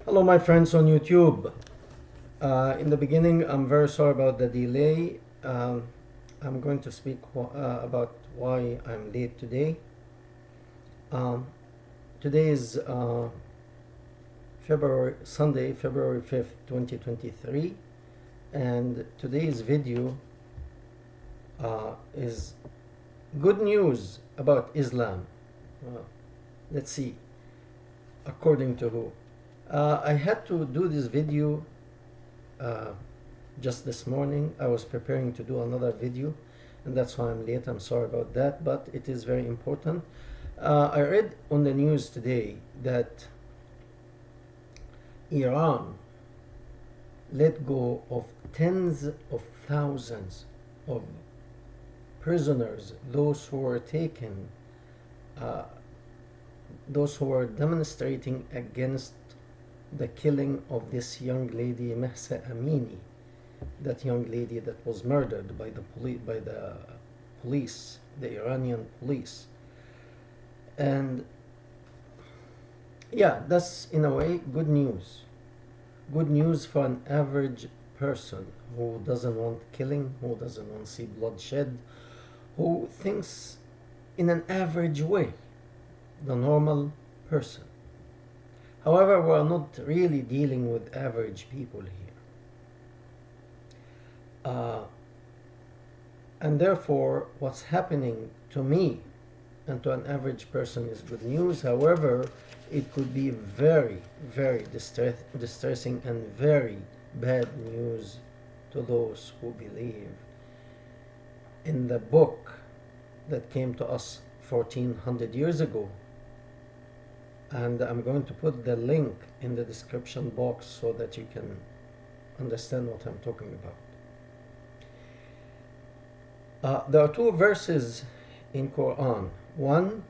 Hello, my friends on YouTube. In the beginning, I'm very sorry about the delay. I'm going to speak about why I'm late today. Um, Today is Sunday, February 5th, 2023, and today's video is good news about Islam. Let's see, according to who? I had to do this video uh, just this morning. I was preparing to do another video, and that's why I'm late. I'm sorry about that, but it is very important. I read on the news today that Iran let go of tens of thousands of prisoners, those who were taken, those who were demonstrating against the killing of this young lady Mahsa Amini, that young lady that was murdered by the police, the Iranian police. And yeah, that's in a way good news. Good news for an average person who doesn't want killing, who doesn't want to see bloodshed, who thinks in an average way, the normal person. However, we're not really dealing with average people here. And therefore, what's happening to me and to an average person is good news. However, it could be very, very distressing and very bad news to those who believe in the book that came to us 1400 years ago. And I'm going to put the link in the description box so that you can understand what I'm talking about. There are two verses in Quran. One,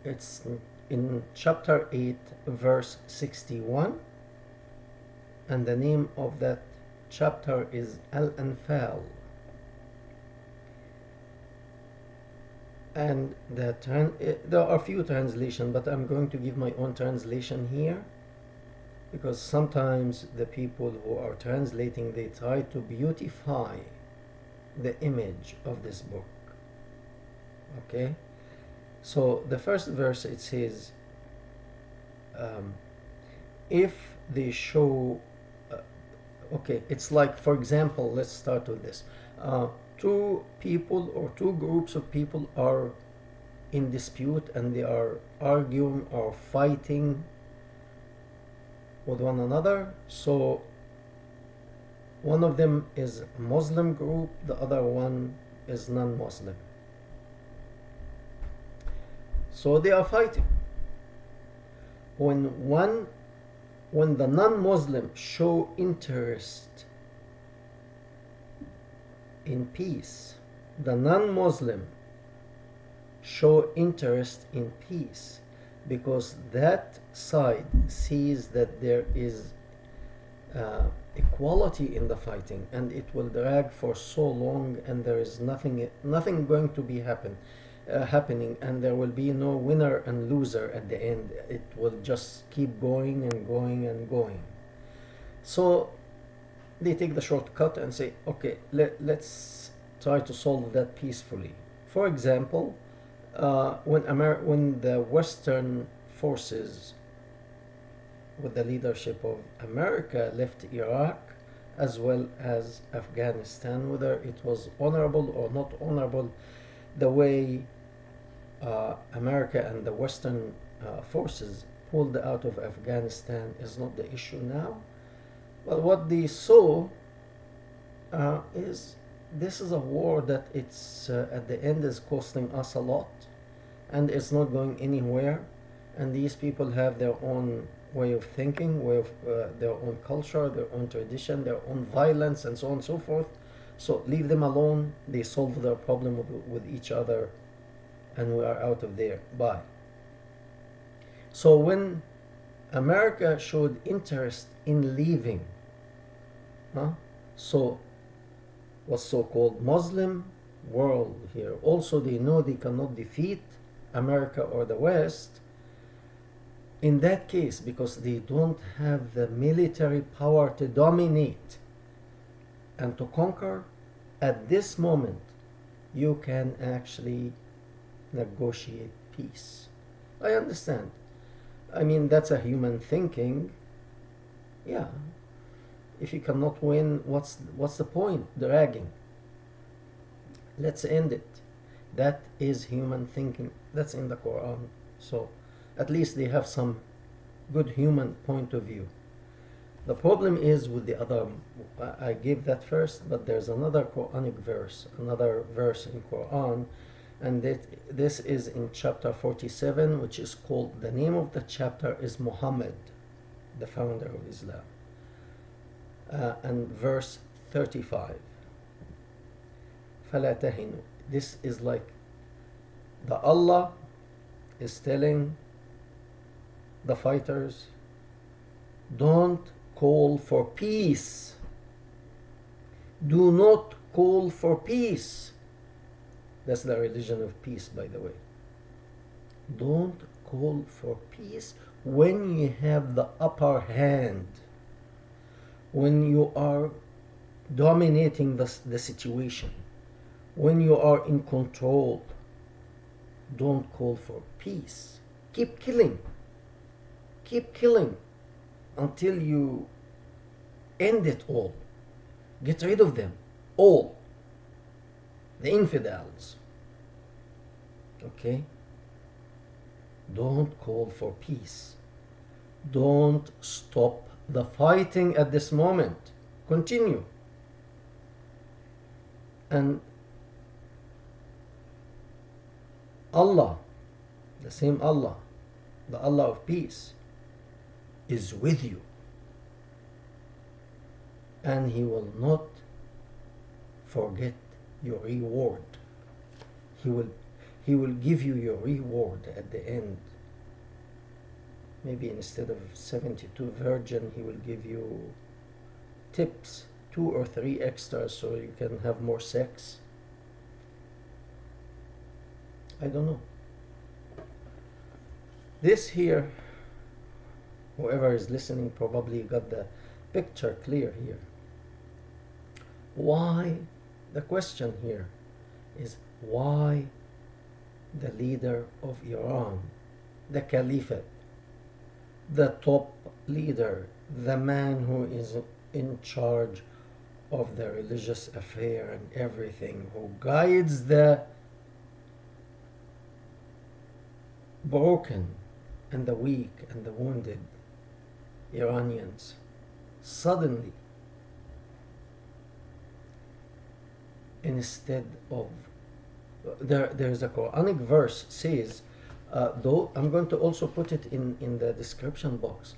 it's in chapter 8, verse 61, and the name of that chapter is Al-Anfal. And there are a few translations, but I'm going to give my own translation here, because sometimes the people who are translating, they try to beautify the image of this book. Okay, so the first verse, it says, if they show, okay, it's like, for example, let's start with this. Two people or two groups of people are in dispute and they are arguing or fighting with one another. So one of them is a Muslim group, the other one is non-Muslim. So they are fighting. When the non-Muslim show interest in peace, the non-Muslim show interest in peace, because that side sees that there is equality in the fighting, and it will drag for so long, and there is nothing going to be happening, and there will be no winner and loser at the end. It will just keep going and going and going. So they take the shortcut and say, okay, let's try to solve that peacefully. For example, when the Western forces with the leadership of America left Iraq as well as Afghanistan, whether it was honorable or not honorable, the way America and the Western forces pulled out of Afghanistan is not the issue now. But what they saw is this is a war that it's at the end is costing us a lot, and it's not going anywhere. And these people have their own way of thinking, their own culture, their own tradition, their own violence, and so on and so forth. So leave them alone. They solve their problem with each other, and we are out of there. Bye. So when America showed interest in leaving, so what's so-called Muslim world here, also they know they cannot defeat America or the West, In that case, because they don't have the military power to dominate and to conquer, at this moment, you can actually negotiate peace. I understand. I mean, that's a human thinking. Yeah. If you cannot win, what's the point? Dragging. Let's end it. That is human thinking. That's in the Quran. So at least they have some good human point of view. The problem is with the other. I gave that first, but there's another Quranic verse, another verse in Quran, and this is in chapter 47, which is called, the name of the chapter is Muhammad, the founder of Islam, and verse 35. فَلَا تَهِنُوا. This is like the Allah is telling the fighters, don't call for peace. Do not call for peace. That's the religion of peace, by the way. Don't call for peace when you have the upper hand, when you are dominating the situation, when you are in control. Don't call for peace. Keep killing. Keep killing until you end it all. Get rid of them all. The infidels. Okay? Don't call for peace. Don't stop the fighting at this moment. Continue. And Allah, the same Allah, the Allah of peace, is with you. And He will not forget your reward. He will give you your reward at the end. Maybe instead of 72 virgin, He will give you tips, 2 or 3 extras so you can have more sex. I don't know. This here, whoever is listening probably got the picture clear here. Why? The question here is why the leader of Iran, the Caliphate, the top leader, the man who is in charge of the religious affair and everything, who guides the broken and the weak and the wounded Iranians, suddenly, instead of there's a Quranic verse says, though I'm going to also put it in the description box,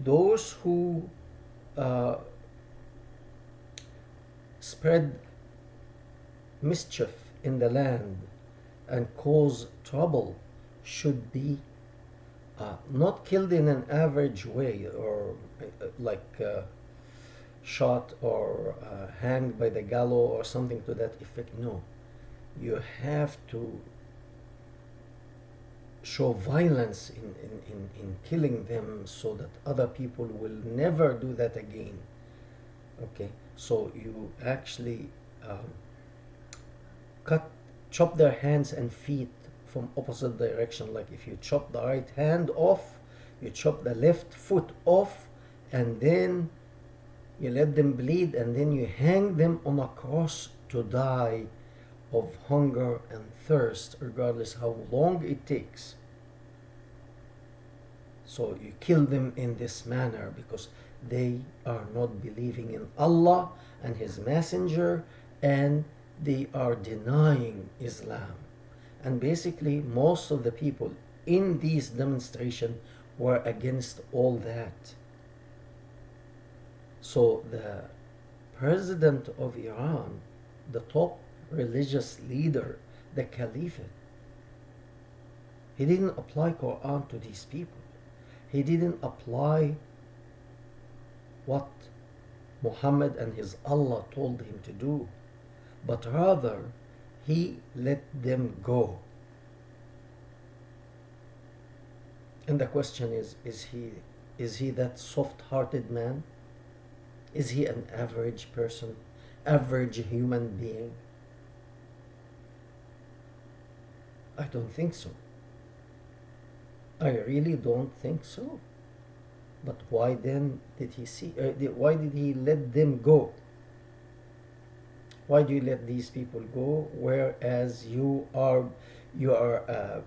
those who spread mischief in the land and cause trouble should be not killed in an average way, or shot or hanged by the gallows or something to that effect. No, you have to show violence in killing them so that other people will never do that again. Okay, so you actually chop their hands and feet from opposite direction. Like if you chop the right hand off, you chop the left foot off, and then you let them bleed, and then you hang them on a cross to die of hunger and thirst, regardless how long it takes. So you kill them in this manner because they are not believing in Allah and His Messenger, and they are denying Islam. And basically most of the people in these demonstrations were against all that. So the president of Iran, the top religious leader, the Caliphate, he didn't apply Quran to these people. He didn't apply what Muhammad and his Allah told him to do, but rather he let them go. And the question is he that soft-hearted man? Is he an average person, average human being? I don't think so. I really don't think so. But why then did he see? Why did he let them go? Why do you let these people go? Whereas you are a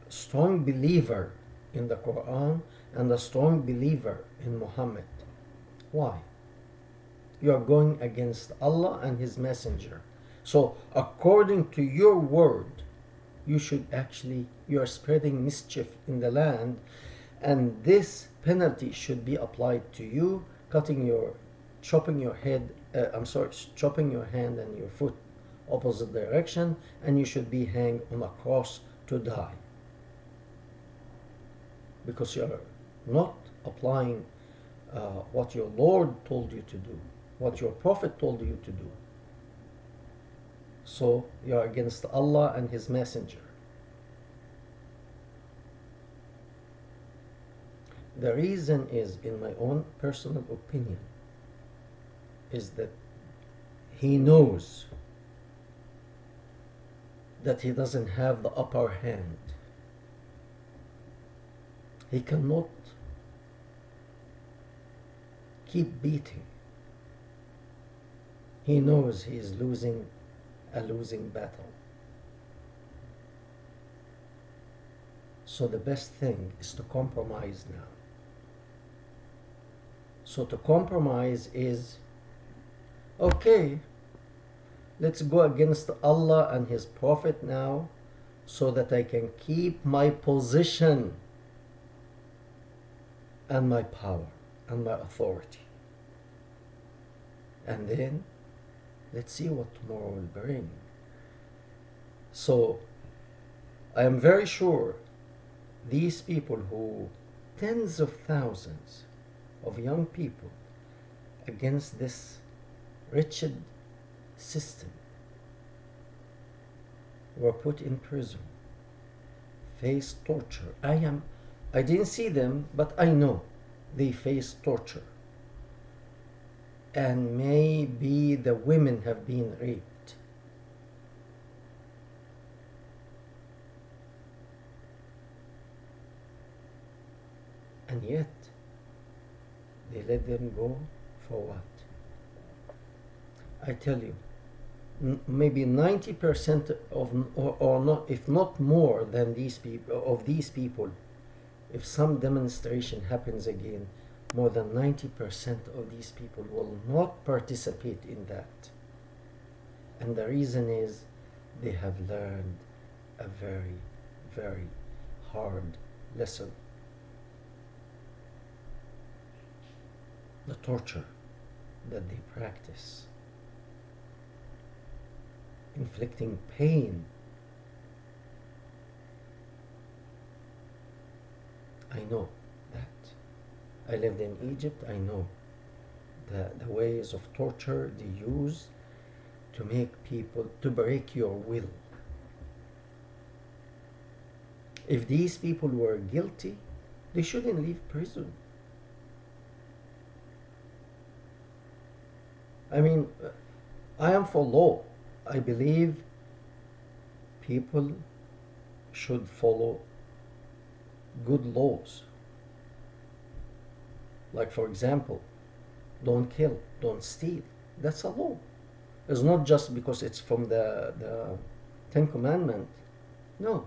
strong believer in the Quran and a strong believer in Muhammad. Why? You are going against Allah and His Messenger. So according to your word, you are spreading mischief in the land, and this penalty should be applied to you, chopping your hand and your foot opposite direction, and you should be hanged on a cross to die. Because you are not applying what your Lord told you to do, what your Prophet told you to do. So you are against Allah and His Messenger. The reason is, in my own personal opinion, is that he knows that he doesn't have the upper hand. He cannot keep beating. He knows he is losing a losing battle. So the best thing is to compromise now. So to compromise is, okay, let's go against Allah and His Prophet now, so that I can keep my position and my power and my authority. And then let's see what tomorrow will bring. So I am very sure these people, who tens of thousands of young people against this wretched system, were put in prison, faced torture. I didn't see them, but I know they faced torture. And maybe the women have been raped. And yet, they let them go for what? I tell you, maybe 90% or not, if not more than these people, if some demonstration happens again, more than 90% of these people will not participate in that. And the reason is, they have learned a very, very hard lesson. The torture that they practice, inflicting pain. I know that. I lived in Egypt. I know the ways of torture they use to make people, to break your will. If these people were guilty, they shouldn't leave prison. I mean, I am for law. I believe people should follow good laws. Like, for example, don't kill, don't steal. That's a law. It's not just because it's from the Ten Commandments. No.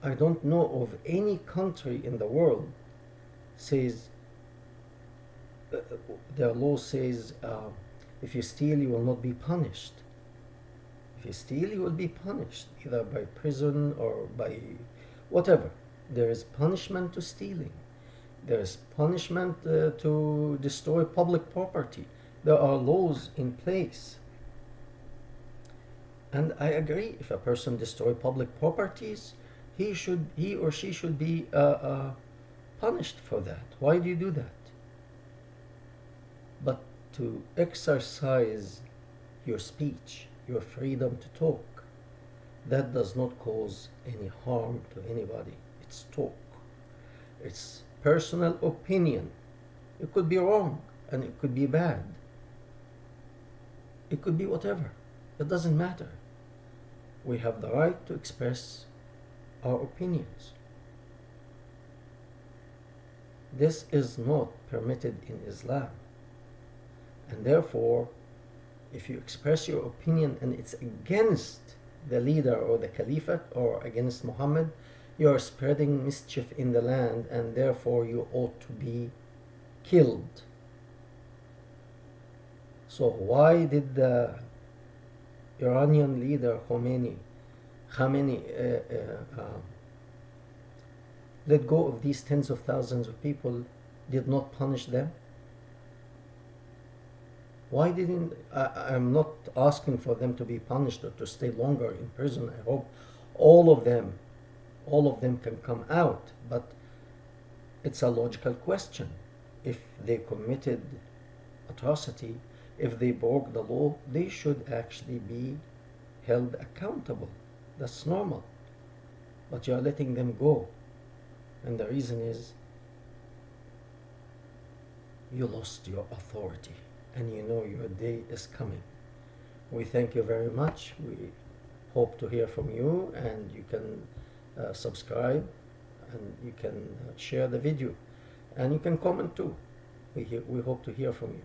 I don't know of any country in the world says, their law says, if you steal, you will not be punished. If you steal, you will be punished, either by prison or by whatever. There is punishment to stealing. There is punishment to destroy public property. There are laws in place. And I agree, if a person destroys public properties, he or she should be punished for that. Why do you do that? But to exercise your speech, your freedom to talk, that does not cause any harm to anybody. It's talk. It's personal opinion. It could be wrong and it could be bad. It could be whatever. It doesn't matter. We have the right to express our opinions. This is not permitted in Islam. And therefore, if you express your opinion and it's against the leader or the caliphate or against Muhammad, you are spreading mischief in the land, and therefore you ought to be killed. So why did the Iranian leader Khomeini let go of these tens of thousands of people, did not punish them? Why didn't I'm not asking for them to be punished or to stay longer in prison. I hope all of them can come out, but it's a logical question. If they committed atrocity, if they broke the law, they should actually be held accountable. That's normal. But you are letting them go. And the reason is you lost your authority and you know your day is coming. We thank you very much. We hope to hear from you, and you can subscribe, and you can share the video, and you can comment too. We hope to hear from you.